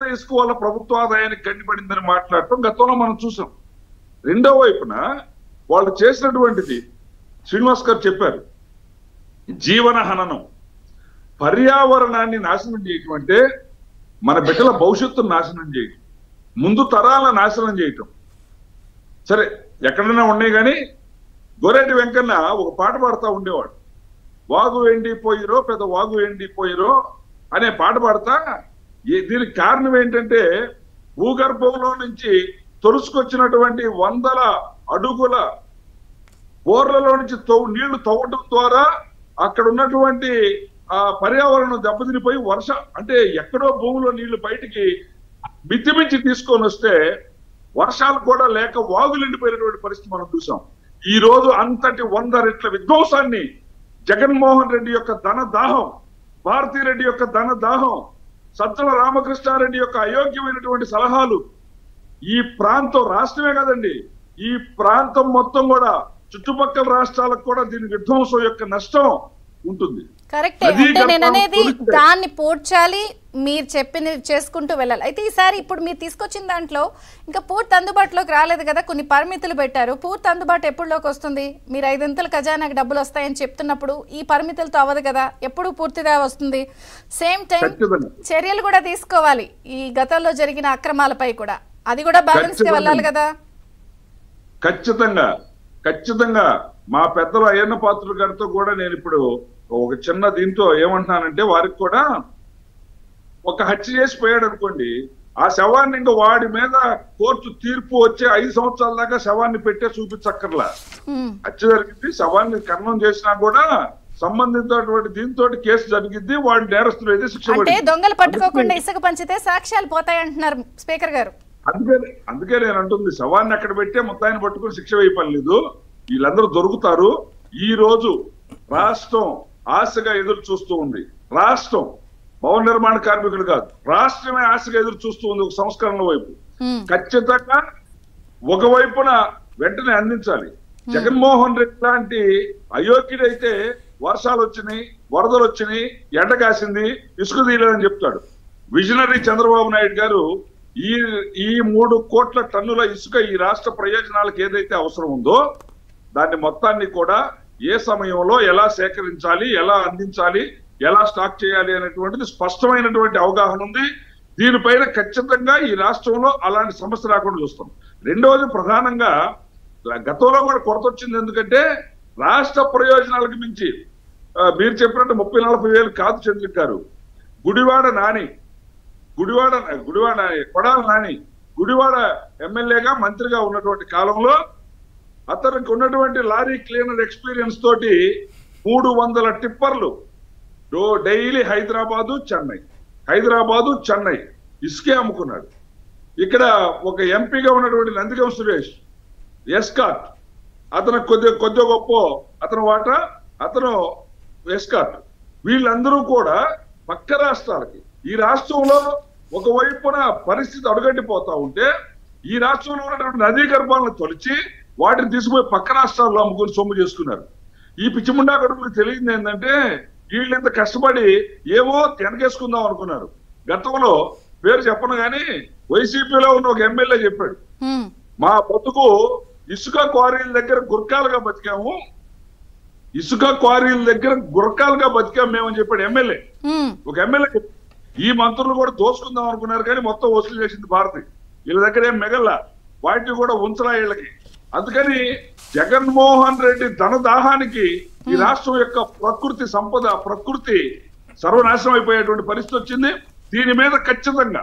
ఇసుక వల్ల ప్రభుత్వ ఆదాయానికి గండిపడిందని మాట్లాడటం గతంలో మనం చూసాం. రెండో వైపున వాళ్ళు చేసినటువంటిది శ్రీనివాస్ గారు చెప్పారు, జీవన హననం, పర్యావరణాన్ని నాశనం చేయటం అంటే మన బిడ్డల భవిష్యత్తును నాశనం చేయటం, ముందు తరాల నాశనం చేయటం. సరే ఎక్కడైనా ఉన్నాయి కానీ గోరేటి వెంకన్న ఒక పాట పాడుతూ ఉండేవాడు, వాగు ఎండిపోయిరో పెద్ద వాగు ఎండిపోయిరో అనే పాట పాడతా. దీనికి కారణం ఏంటంటే భూగర్భంలో నుంచి తొలుసుకొచ్చినటువంటి 100 అడుగుల బోర్లలో నుంచి నీళ్లు తవ్వడం ద్వారా అక్కడ ఉన్నటువంటి ఆ పర్యావరణం దెబ్బతినిపోయి అంటే ఎక్కడో భూమిలో నీళ్లు బయటికి మితిమించి తీసుకొని వస్తే వర్షాలు కూడా లేక వాగులు ఎండిపోయినటువంటి పరిస్థితి మనం చూసాం. ఈ రోజు అంతటి 100 రెట్ల విధ్వంసాన్ని జగన్మోహన్ రెడ్డి యొక్క ధన దాహం, భారతీరెడ్డి యొక్క ధన దాహం, సజ్జల రామకృష్ణారెడ్డి యొక్క అయోగ్యమైనటువంటి సలహాలు, ఈ ప్రాంతం రాష్ట్రమే కదండి, ఈ ప్రాంతం మొత్తం కూడా చుట్టుపక్కల రాష్ట్రాలకు కూడా దీని విధ్వంసం యొక్క నష్టం ఉంటుంది. కరెక్టే. అంటే నేను అనేది దాన్ని పోడ్చాలి, మీరు చెప్పిన చేసుకుంటూ వెళ్ళాలి. అయితే ఈసారి ఇప్పుడు మీరు తీసుకొచ్చిన దాంట్లో ఇంకా పూర్తి అందుబాటులోకి రాలేదు కదా, కొన్ని పరిమితులు పెట్టారు. పూర్తి అందుబాటు ఎప్పుడులోకి వస్తుంది? మీరు 5 ఖజానాకి డబ్బులు వస్తాయని చెప్తున్నప్పుడు ఈ పరిమితులతో అవ్వదు కదా, ఎప్పుడు పూర్తిగా వస్తుంది? సేమ్ టైం చర్యలు కూడా తీసుకోవాలి ఈ గతంలో జరిగిన అక్రమాలపై కూడా, అది కూడా బ్యాలెన్స్ గా వెళ్ళాలి కదా. ఖచ్చితంగా మా పెద్దలు అయ్యన్న పాత్రుల గారితో కూడా నేను ఇప్పుడు ఒక చిన్న దీంతో ఏమంటున్నానంటే, వారికి కూడా ఒక హత్య చేసి పోయాడు అనుకోండి, ఆ శవాన్ని ఇంకా వాడి మీద కోర్టు తీర్పు వచ్చే 5 సంవత్సరాల దాకా శవాన్ని పెట్టే చూపించక్కర్లా. హత్య జరిగింది, శవాన్ని ఖననం చేసినా కూడా సంబంధించినటువంటి దీంతో కేసు జరిగింది, వాడి నేరస్తులు అయితే శిక్ష పడింది. అంటే దొంగలు పట్టుకోకుండా ఇసుక పంచితే సాక్ష్యాలు పోతాయి అంటున్నారు స్పీకర్ గారు. అందుకే నేను అంటుంది, శవాన్ని అక్కడ పెట్టే మొత్తాన్ని పట్టుకుని శిక్ష వేయపడలేదు, వీళ్ళందరూ దొరుకుతారు. ఈ రోజు రాష్ట్రం ఆశగా ఎదురు చూస్తూ ఉంది. రాష్ట్రం భవన నిర్మాణ కార్మికులు కాదు, రాష్ట్రమే ఆశగా ఎదురు చూస్తూ ఉంది ఒక సంస్కరణల వైపు. ఖచ్చితంగా ఒకవైపున వెంటనే అందించాలి. జగన్మోహన్ రెడ్డి లాంటి అయోగ్యుడైతే వర్షాలు వచ్చినాయి, వరదలు వచ్చినాయి, ఎండ కాసింది, ఇసుక తీయలేదని చెప్తాడు. విజనరీ చంద్రబాబు నాయుడు గారు ఈ 3 కోట్ల టన్నుల ఇసుక ఈ రాష్ట్ర ప్రయోజనాలకు ఏదైతే అవసరం ఉందో దాన్ని మొత్తాన్ని కూడా ఏ సమయంలో ఎలా సేకరించాలి, ఎలా అందించాలి, ఎలా స్టాక్ చేయాలి అనేటువంటిది స్పష్టమైనటువంటి అవగాహన ఉంది. దీనిపైన ఖచ్చితంగా ఈ రాష్ట్రంలో అలాంటి సమస్య రాకుండా చూస్తాం. రెండవది, ప్రధానంగా గతంలో కూడా కొరత వచ్చింది. ఎందుకంటే రాష్ట్ర ప్రయోజనాలకు మించి మీరు చెప్పినట్టు 30-40 వేలు కాదు చంద్రిక గారు, కొడాల నాని గుడివాడ ఎమ్మెల్యేగా మంత్రిగా ఉన్నటువంటి కాలంలో అతనికి ఉన్నటువంటి లారీ క్లీనర్ ఎక్స్పీరియన్స్ తోటి 300 టిప్పర్లు డైలీ హైదరాబాదు చెన్నై ఇసుకే అమ్ముకున్నాడు. ఇక్కడ ఒక ఎంపీగా ఉన్నటువంటి నందిగం సురేష్ ఎస్కార్ట్, అతను కొద్ది గొప్ప అతను వాటా, అతను ఎస్కార్ట్, వీళ్ళందరూ కూడా పక్క రాష్ట్రాలకి, ఈ రాష్ట్రంలో ఒకవైపున పరిస్థితి అడుగంటిపోతా ఉంటే ఈ రాష్ట్రంలో ఉన్నటువంటి నదీ గర్భాలను తొలిచి వాటిని తీసుకుపోయి పక్క రాష్ట్రాల్లో అమ్ముకొని సొమ్ము చేసుకున్నారు. ఈ పిచ్చిముండా గడుపులకు తెలియదు ఏంటంటే వీళ్ళు ఇంత కష్టపడి ఏవో వెనకేసుకుందాం అనుకున్నారు. గతంలో పేరు చెప్పను కానీ వైసీపీలో ఉన్న ఒక ఎమ్మెల్యే చెప్పాడు, మా బతుకు ఇసుక క్వారీల దగ్గర గుర్కాలుగా బతికాము, మేమని చెప్పాడు ఎమ్మెల్యే. ఒక ఎమ్మెల్యే ఈ మంత్రులు కూడా దోసుకుందాం అనుకున్నారు కానీ మొత్తం వసూలు చేసింది భారతి. వీళ్ళ దగ్గర ఏం మిగల్లా, వాటిని కూడా ఉంచరా వీళ్ళకి. అందుకని జగన్మోహన్ రెడ్డి ధనదాహానికి ఈ రాష్ట్రం యొక్క ప్రకృతి సర్వనాశనం అయిపోయేటువంటి పరిస్థితి వచ్చింది. దీని మీద ఖచ్చితంగా